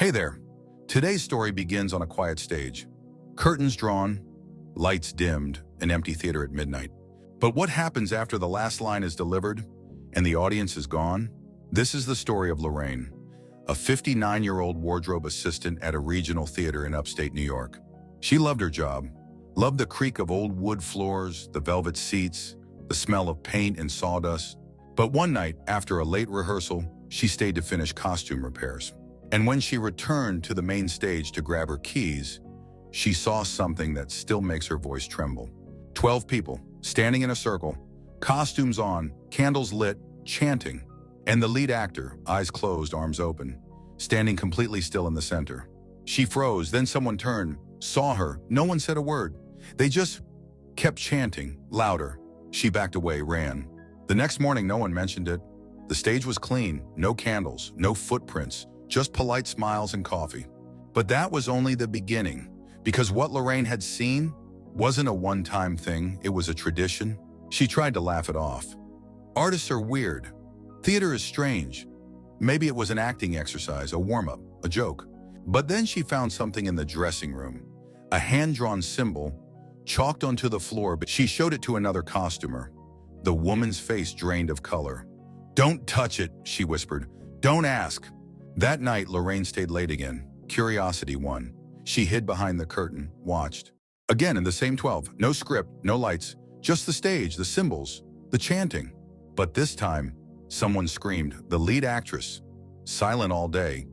Hey there. Today's story begins on a quiet stage. Curtains drawn, lights dimmed, an empty theater at midnight. But what happens after the last line is delivered and the audience is gone? This is the story of Lorraine, a 59-year-old wardrobe assistant at a regional theater in upstate New York. She loved her job, loved the creak of old wood floors, the velvet seats, the smell of paint and sawdust. But one night, after a late rehearsal, she stayed to finish costume repairs. And when she returned to the main stage to grab her keys, she saw something that still makes her voice tremble. 12 people, standing in a circle, costumes on, candles lit, chanting. And the lead actor, eyes closed, arms open, standing completely still in the center. She froze, then someone turned, saw her. No one said a word. They just kept chanting, louder. She backed away, ran. The next morning, no one mentioned it. The stage was clean, no candles, no footprints, just polite smiles and coffee. But that was only the beginning, because what Lorraine had seen wasn't a one-time thing, it was a tradition. She tried to laugh it off. Artists are weird. Theater is strange. Maybe it was an acting exercise, a warm-up, a joke. But then she found something in the dressing room, a hand-drawn symbol, chalked onto the floor, but she showed it to another costumer. The woman's face drained of color. "Don't touch it," she whispered. "Don't ask." That night, Lorraine stayed late again. Curiosity won. She hid behind the curtain, watched. Again in the same 12. No script, no lights, just the stage, the symbols, the chanting. But this time, someone screamed. The lead actress, silent all day,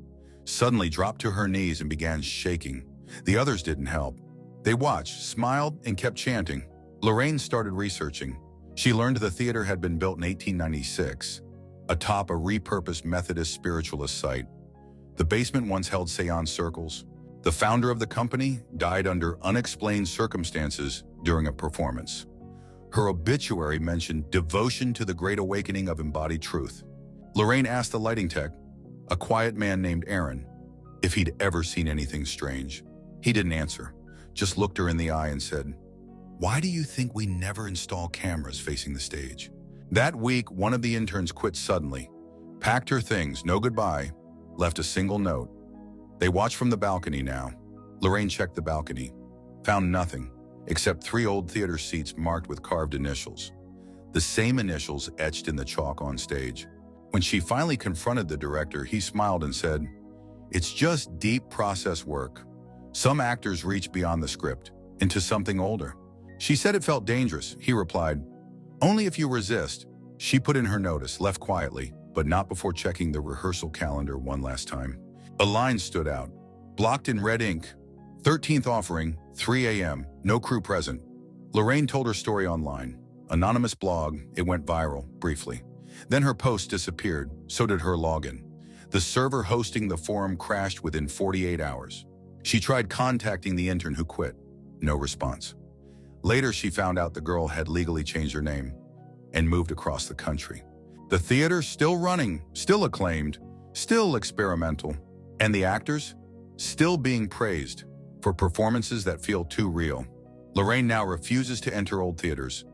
suddenly dropped to her knees and began shaking. The others didn't help. They watched, smiled, and kept chanting. Lorraine started researching. She learned the theater had been built in 1896. Atop a repurposed Methodist spiritualist site. The basement once held seance circles. The founder of the company died under unexplained circumstances during a performance. Her obituary mentioned devotion to the Great Awakening of embodied truth. Lorraine asked the lighting tech, a quiet man named Aaron, if he'd ever seen anything strange. He didn't answer, just looked her in the eye and said, "Why do you think we never install cameras facing the stage?" That week, one of the interns quit suddenly, packed her things, no goodbye, left a single note. They watched from the balcony now. Lorraine checked the balcony, found nothing, except 3 old theater seats marked with carved initials. The same initials etched in the chalk on stage. When she finally confronted the director, he smiled and said, "It's just deep process work. Some actors reach beyond the script, into something older." She said it felt dangerous. He replied, "Only if you resist." She put in her notice, left quietly, but not before checking the rehearsal calendar one last time. A line stood out, blocked in red ink. 13th offering, 3 a.m., no crew present. Lorraine told her story online. Anonymous blog, it went viral, briefly. Then her post disappeared, so did her login. The server hosting the forum crashed within 48 hours. She tried contacting the intern who quit. No response. Later, she found out the girl had legally changed her name and moved across the country. The theater still running, still acclaimed, still experimental, and the actors still being praised for performances that feel too real. Lorraine now refuses to enter old theaters,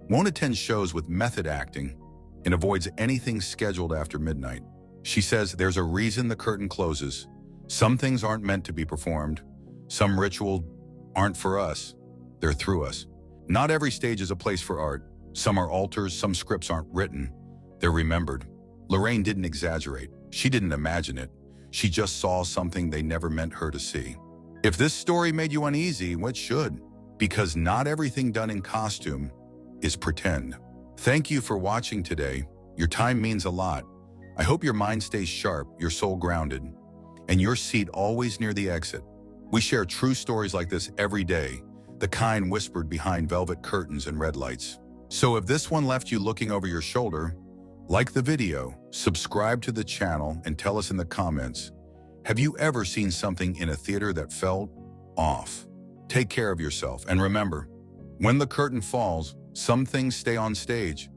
won't attend shows with method acting, and avoids anything scheduled after midnight. She says there's a reason the curtain closes. Some things aren't meant to be performed. Some rituals aren't for us. They're through us. Not every stage is a place for art. Some are altars, some scripts aren't written. They're remembered. Lorraine didn't exaggerate. She didn't imagine it. She just saw something they never meant her to see. If this story made you uneasy, well, it should, because not everything done in costume is pretend. Thank you for watching today. Your time means a lot. I hope your mind stays sharp, your soul grounded, and your seat always near the exit. We share true stories like this every day, the kind whispered behind velvet curtains and red lights. So if this one left you looking over your shoulder, like the video, subscribe to the channel, and tell us in the comments, have you ever seen something in a theater that felt off? Take care of yourself, and remember, when the curtain falls, some things stay on stage,